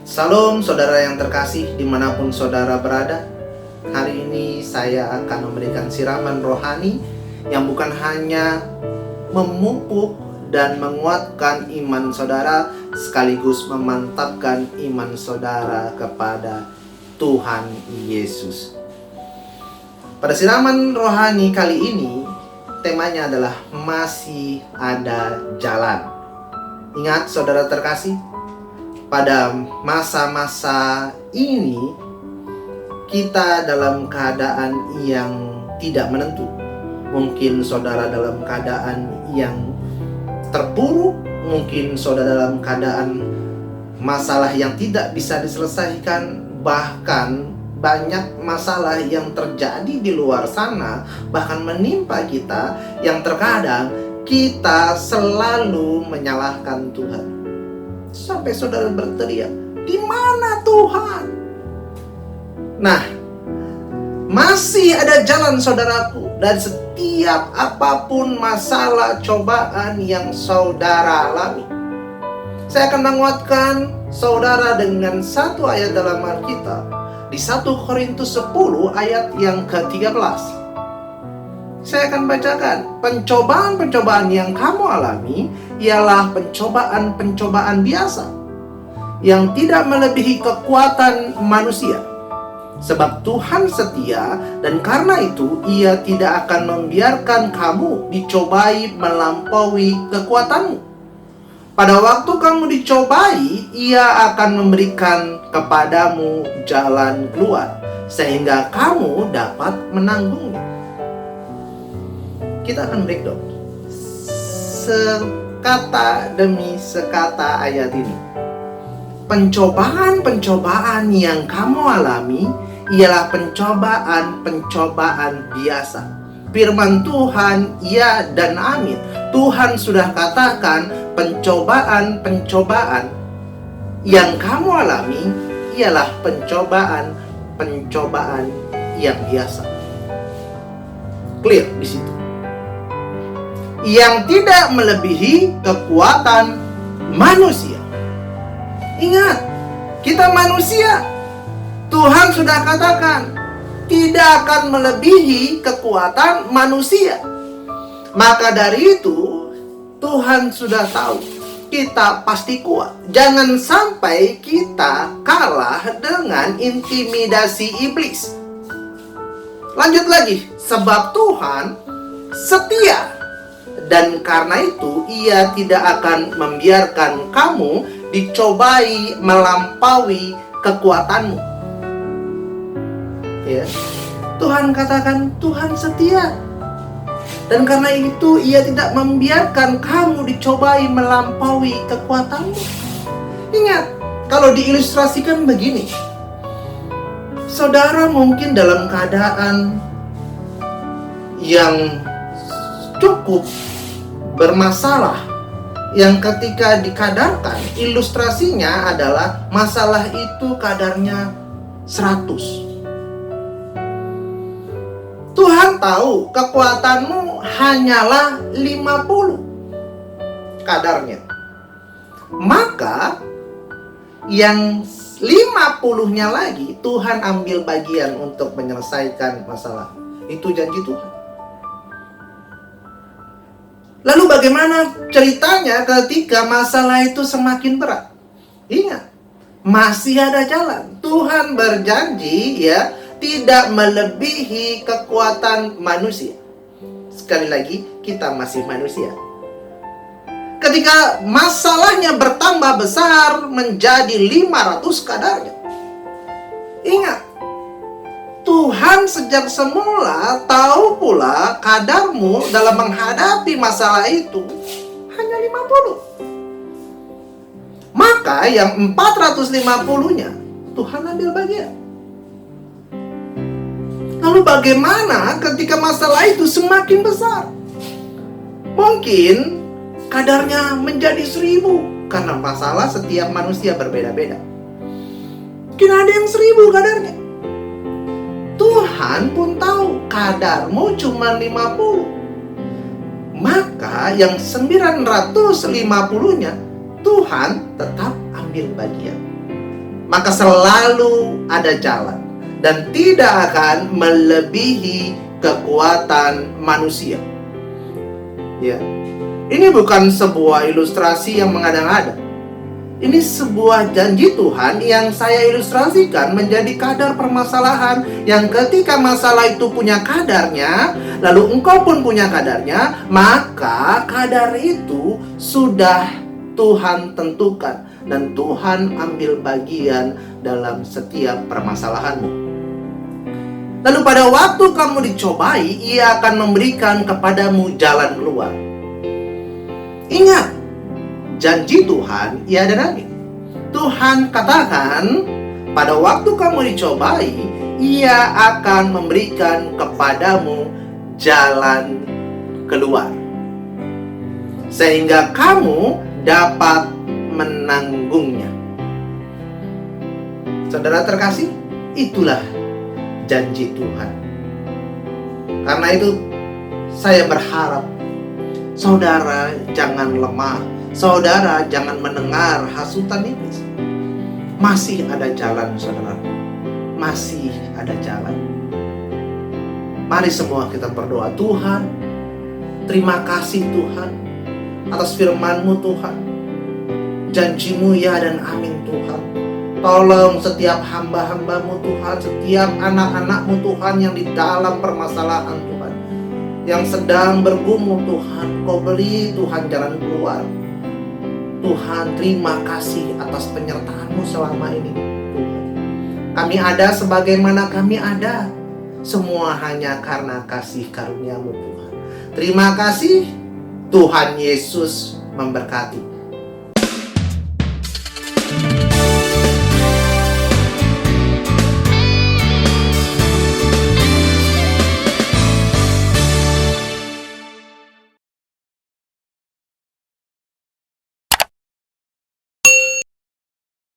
Salam saudara yang terkasih dimanapun saudara berada. Hari ini saya akan memberikan siraman rohani yang bukan hanya memupuk dan menguatkan iman saudara, sekaligus memantapkan iman saudara kepada Tuhan Yesus. Pada siraman rohani kali ini, temanya adalah masih ada jalan. Ingat saudara terkasih, pada masa-masa ini kita dalam keadaan yang tidak menentu. Mungkin saudara dalam keadaan yang terpuruk, mungkin saudara dalam keadaan masalah yang tidak bisa diselesaikan, bahkan banyak masalah yang terjadi di luar sana, bahkan menimpa kita, yang terkadang kita selalu menyalahkan Tuhan. Sampai saudara berteriak, "Di mana Tuhan?" Nah, masih ada jalan saudaraku. Dan setiap apapun masalah cobaan yang saudara alami, saya akan menguatkan saudara dengan satu ayat dalam Alkitab. Di 1 Korintus 10 ayat yang ke-13. Saya akan bacakan. Pencobaan-pencobaan yang kamu alami ialah pencobaan-pencobaan biasa yang tidak melebihi kekuatan manusia. Sebab Tuhan setia, dan karena itu Ia tidak akan membiarkan kamu dicobai melampaui kekuatanmu. Pada waktu kamu dicobai, Ia akan memberikan kepadamu jalan keluar, sehingga kamu dapat menanggungnya. Kita akan breakdown sekata demi sekata ayat ini. Pencobaan-pencobaan yang kamu alami ialah pencobaan-pencobaan biasa. Firman Tuhan ya dan amin. Tuhan sudah katakan pencobaan-pencobaan yang kamu alami ialah pencobaan-pencobaan yang biasa. Clear di situ. Yang tidak melebihi kekuatan manusia. Ingat, kita manusia. Tuhan sudah katakan tidak akan melebihi kekuatan manusia. Maka dari itu Tuhan sudah tahu kita pasti kuat. Jangan sampai kita kalah dengan intimidasi iblis. Lanjut lagi, sebab Tuhan setia, dan karena itu Ia tidak akan membiarkan kamu dicobai melampaui kekuatanmu. Ya. Tuhan katakan Tuhan setia, dan karena itu Ia tidak membiarkan kamu dicobai melampaui kekuatanmu. Ingat, kalau diilustrasikan begini, saudara mungkin dalam keadaan yang cukup bermasalah, yang ketika dikadarkan, ilustrasinya adalah masalah itu kadarnya 100. Tuhan tahu kekuatanmu hanyalah 50 kadarnya. Maka yang 50-nya lagi Tuhan ambil bagian untuk menyelesaikan masalah. Itu janji Tuhan. Lalu bagaimana ceritanya ketika masalah itu semakin berat? Ingat, masih ada jalan. Tuhan berjanji ya, tidak melebihi kekuatan manusia. Sekali lagi, kita masih manusia. Ketika masalahnya bertambah besar menjadi 500 kadarnya. Ingat, Tuhan sejak semula tahu pula kadarmu dalam menghadapi masalah itu hanya 50. Maka yang 450-nya Tuhan ambil bagian. Lalu bagaimana ketika masalah itu semakin besar? Mungkin kadarnya menjadi 1000, karena masalah setiap manusia berbeda-beda. Mungkin ada yang 1000 kadarnya. Tuhan pun tahu kadarmu cuma 50. Maka yang 950-nya Tuhan tetap ambil bagian. maka selalu ada jalan dan tidak akan melebihi kekuatan manusia. Ya. Ini bukan sebuah ilustrasi yang mengada-ngada. Ini sebuah janji Tuhan yang saya ilustrasikan menjadi kadar permasalahan yang ketika masalah itu punya kadarnya, lalu engkau pun punya kadarnya, maka kadar itu sudah Tuhan tentukan dan Tuhan ambil bagian dalam setiap permasalahanmu. Lalu pada waktu kamu dicobai, Ia akan memberikan kepadamu jalan keluar. Ingat, janji Tuhan, ya dan amin. Tuhan katakan, pada waktu kamu dicobai, Ia akan memberikan kepadamu jalan keluar, sehingga kamu dapat menanggungnya. Saudara terkasih, itulah janji Tuhan. Karena itu, saya berharap saudara jangan lemah. Saudara jangan mendengar hasutan iblis. Masih ada jalan, saudara. Masih ada jalan. Mari semua kita berdoa. Tuhan, terima kasih Tuhan atas firman-Mu Tuhan. Janji-Mu ya dan amin Tuhan. Tolong setiap hamba-hamba-Mu Tuhan, setiap anak-anak-Mu Tuhan yang di dalam permasalahan Tuhan, yang sedang bergumul Tuhan, Kau beri Tuhan jalan keluar. Tuhan, terima kasih atas penyertaan-Mu selama ini Tuhan. Kami ada sebagaimana kami ada, semua hanya karena kasih karunia-Mu Tuhan. Terima kasih, Tuhan Yesus memberkati.